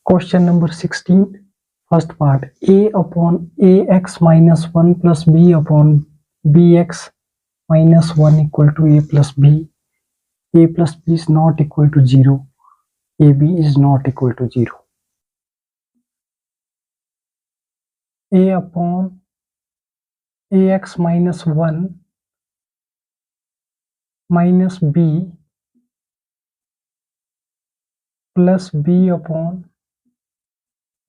Question number 16, first part, a upon ax minus 1 plus b upon bx minus 1 equal to a plus b. A plus b is not equal to 0. ab is not equal to 0. A upon ax minus 1 minus b plus b upon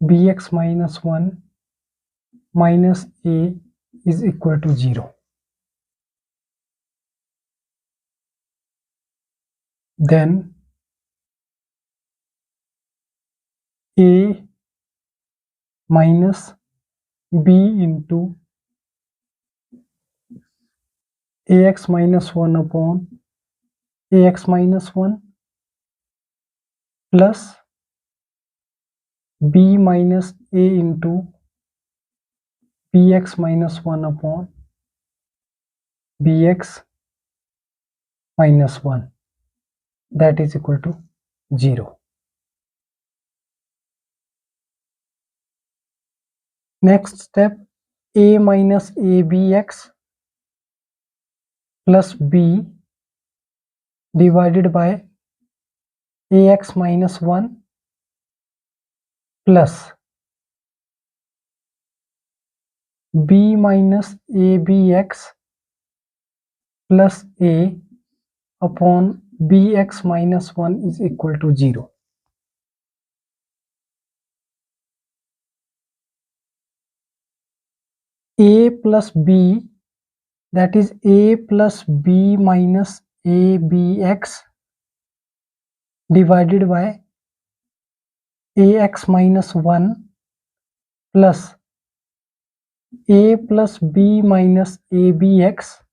bx minus 1 minus a is equal to 0. Then a minus b into ax minus 1 upon ax minus 1 plus b minus a into bx minus 1 upon bx minus 1, that is equal to 0. Next step, a minus abx plus b divided by ax minus 1 plus b minus abx plus a upon bx minus 1 is equal to 0. A plus b, that is a plus b minus abx divided by ax minus 1 plus a plus b minus abx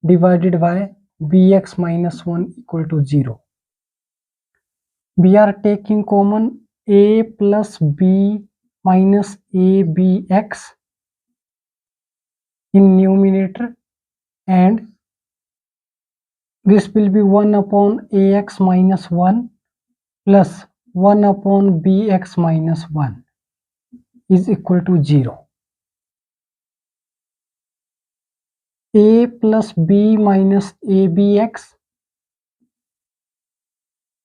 divided by bx minus 1 equal to 0. We are taking common a plus b minus abx in numerator, and this will be 1 upon ax minus 1 plus 1 upon bx minus 1 is equal to 0. A plus b minus abx,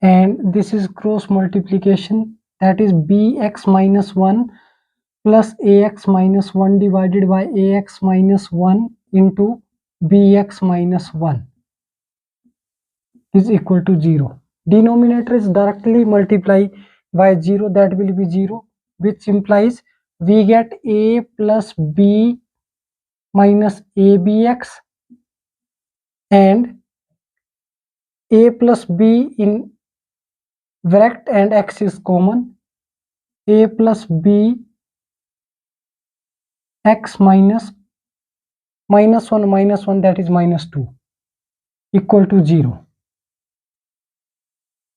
and this is cross multiplication, that is bx minus 1 plus ax minus 1 divided by ax minus 1 into bx minus 1 is equal to 0. Denominator is directly multiply by 0, that will be 0, which implies we get a plus b minus abx, and a plus b in bracket and x is common, a plus b x minus 1 that is minus 2 equal to 0.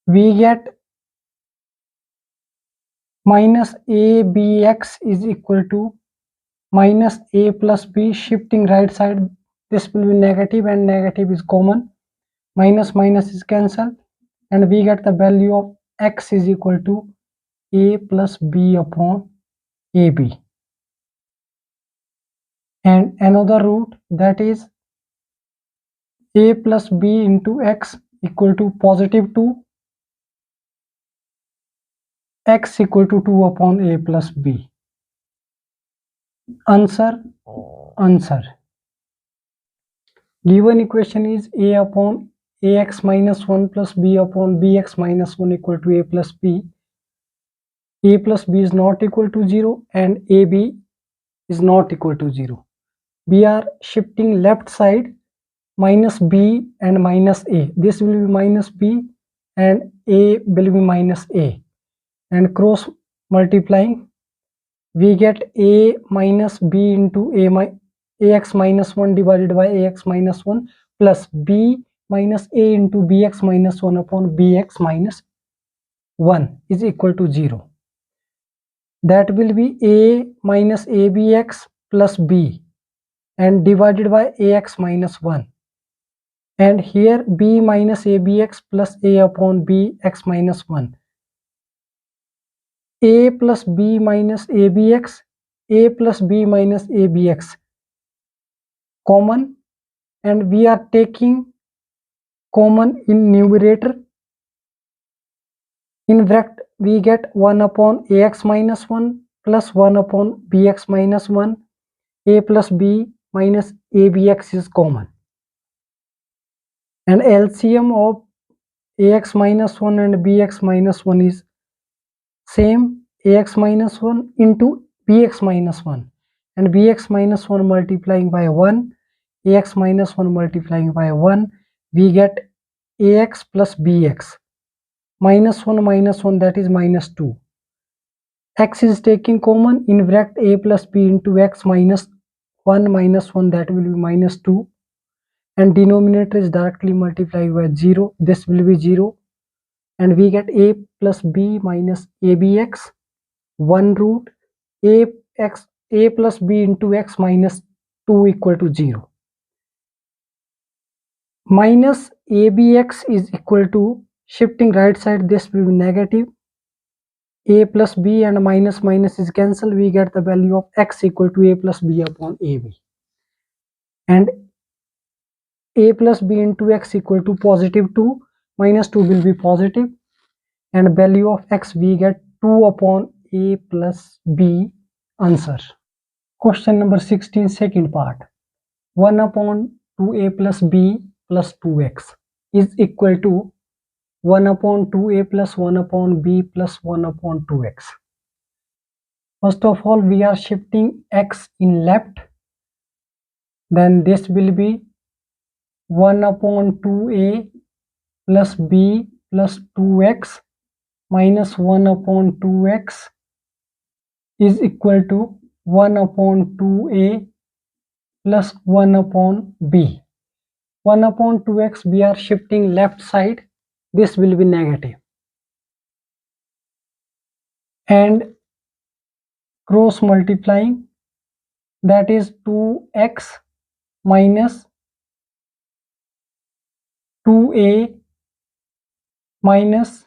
We get minus abx is equal to minus a plus b, shifting right side, this will be negative and negative is common, minus minus is cancelled, and we get the value of x is equal to a plus b upon ab. And another root, that is a plus b into x equal to positive 2, x equal to 2 upon a plus b. Answer. Given equation is a upon ax minus 1 plus b upon bx minus 1 equal to a plus b. A plus b is not equal to 0 and ab is not equal to 0. We are shifting left side, minus b and minus a. This will be minus b and a will be minus a, and cross multiplying we get a minus b into ax minus 1 divided by ax minus 1 plus b minus a into bx minus 1 upon bx minus 1 is equal to 0. That will be a minus abx plus b and divided by ax minus 1, and here b minus abx plus a upon bx minus 1 a plus b minus abx, a plus b minus abx common, and we are taking common in numerator. In bracket we get 1 upon ax minus 1 plus 1 upon bx minus 1. A plus b minus abx is common, and LCM of ax minus 1 and bx minus 1 is same, ax minus 1 into bx minus 1, and bx minus 1 multiplying by 1, ax minus 1 multiplying by 1, we get ax plus bx. Minus 1, that is minus 2. X is taking common, in bracket a plus b into x minus 1 minus 1, that will be minus 2, and denominator is directly multiplied by 0, this will be 0, and we get a plus b minus abx 1 root a plus b into x minus 2 equal to 0. Minus abx is equal to, shifting right side, this will be negative, a plus b and minus minus is cancelled, we get the value of x equal to a plus b upon ab, and a plus b into x equal to positive 2, minus 2 will be positive, and value of x we get 2 upon a plus b. Answer. Question number 16, second part. 1 upon 2a plus b plus 2x is equal to 1 upon 2a plus 1 upon b plus 1 upon 2x. First of all, we are shifting x in left, then this will be 1 upon 2a plus b plus 2x minus 1 upon 2x is equal to 1 upon 2a plus 1 upon b. 1 upon 2x we are shifting left side, this will be negative, and cross multiplying, that is 2x minus 2a minus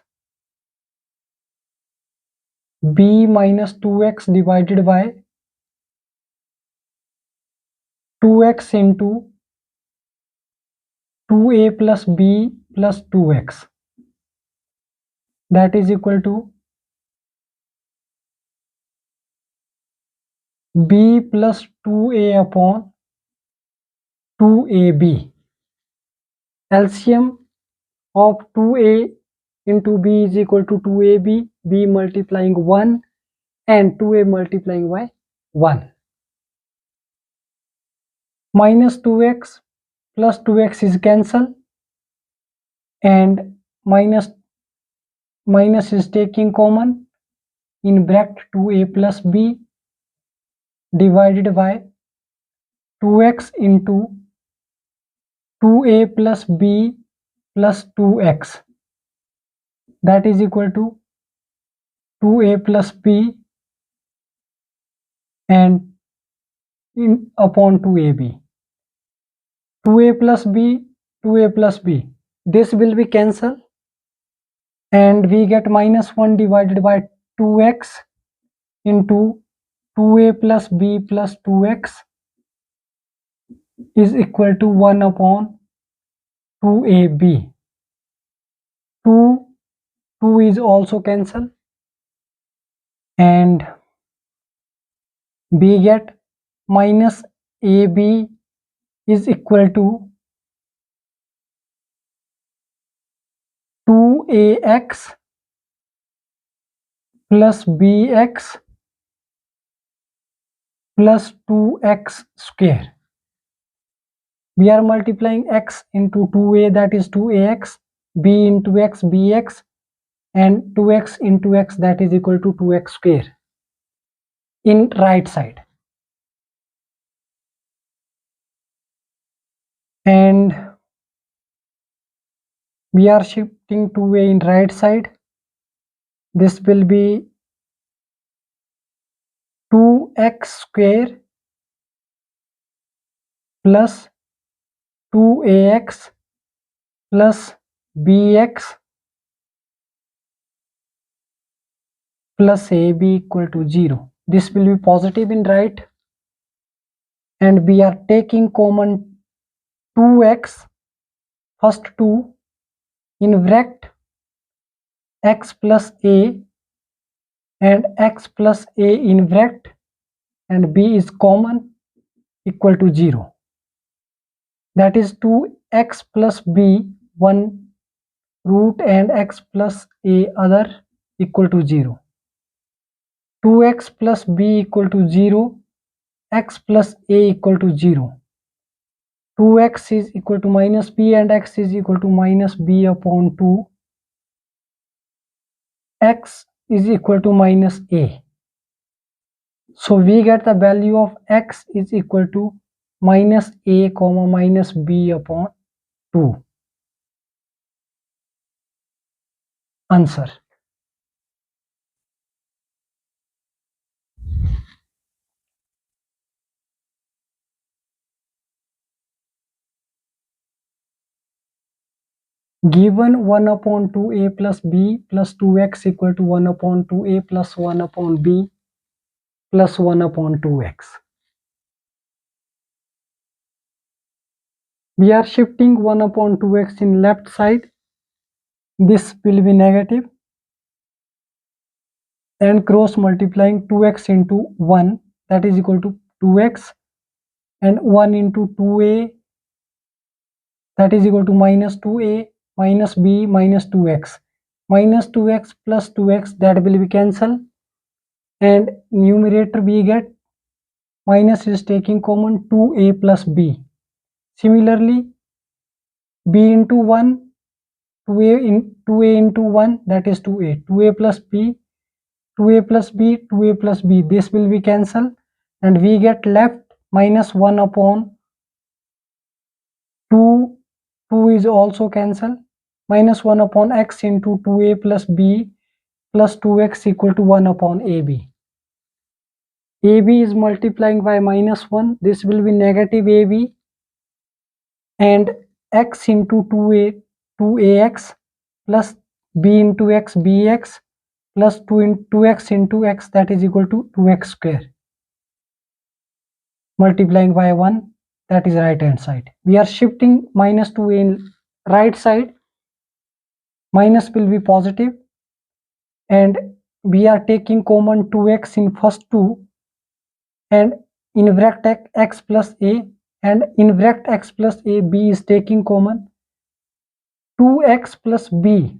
b minus 2x divided by 2x into 2a plus b plus 2x, that is equal to b plus 2a upon 2ab. LCM of 2a into b is equal to 2ab, b multiplying 1 and 2a multiplying by 1. Minus 2x plus 2x is cancelled, and minus is taking common, in bracket 2a plus b divided by 2x into 2a plus b plus 2x, that is equal to 2a plus b and upon 2ab. 2a plus b, 2a plus b, this will be cancelled, and we get minus 1 divided by 2x into 2a plus b plus 2x is equal to 1 upon 2ab. 2 is also cancelled, and we get minus ab is equal to 2ax plus bx plus 2x square. We are multiplying x into 2a, that is 2ax, b into x, bx, and 2x into x, that is equal to 2x square in right side. And we are shifting 2a in right side, this will be 2x square plus 2ax plus bx plus AB equal to 0. This will be positive in right, and we are taking common 2x, first 2 in bracket x plus a and x plus a in bracket, and b is common equal to 0. That is 2x plus b one root and x plus a other equal to 0. 2x plus b equal to 0, x plus a equal to 0. 2x is equal to minus b and x is equal to minus b upon 2. X is equal to minus a. So we get the value of x is equal to minus a comma minus b upon 2. Answer. Given 1 upon 2a plus b plus 2x equal to 1 upon 2a plus 1 upon b plus 1 upon 2x. We are shifting 1 upon 2x in left side. This will be negative, and cross multiplying 2x into 1, that is equal to 2x, and 1 into 2a, that is equal to minus 2a minus b minus 2x. Minus 2x plus 2x, that will be cancelled, and numerator we get minus is taking common 2a plus b. Similarly, b into 1, 2a into 1, that is 2a. 2a plus b, 2a plus b, 2a plus b. This will be cancelled, and we get left minus 1 upon 2. 2 is also cancelled. Minus 1 upon x into 2a plus b plus 2x equal to 1 upon ab. AB is multiplying by minus 1. This will be negative AB, and x into 2ax plus b into x bx plus 2x into x, that is equal to 2x square. Multiplying by 1, that is right hand side. We are shifting minus 2a in right side. Minus will be positive, and we are taking common 2x in first 2, and in bracket x plus a, and in bracket x plus a, b is taking common 2x plus b.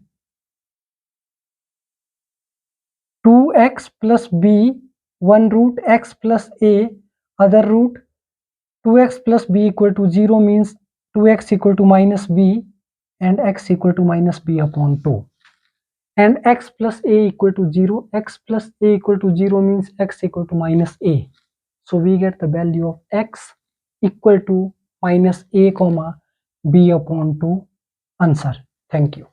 2x plus b, one root x plus a, other root. 2x plus b equal to 0 means 2x equal to minus b, and x equal to minus b upon 2. And x plus a equal to 0. X plus a equal to 0 means x equal to minus a. So we get the value of x equal to minus a comma b upon 2. Answer. Thank you.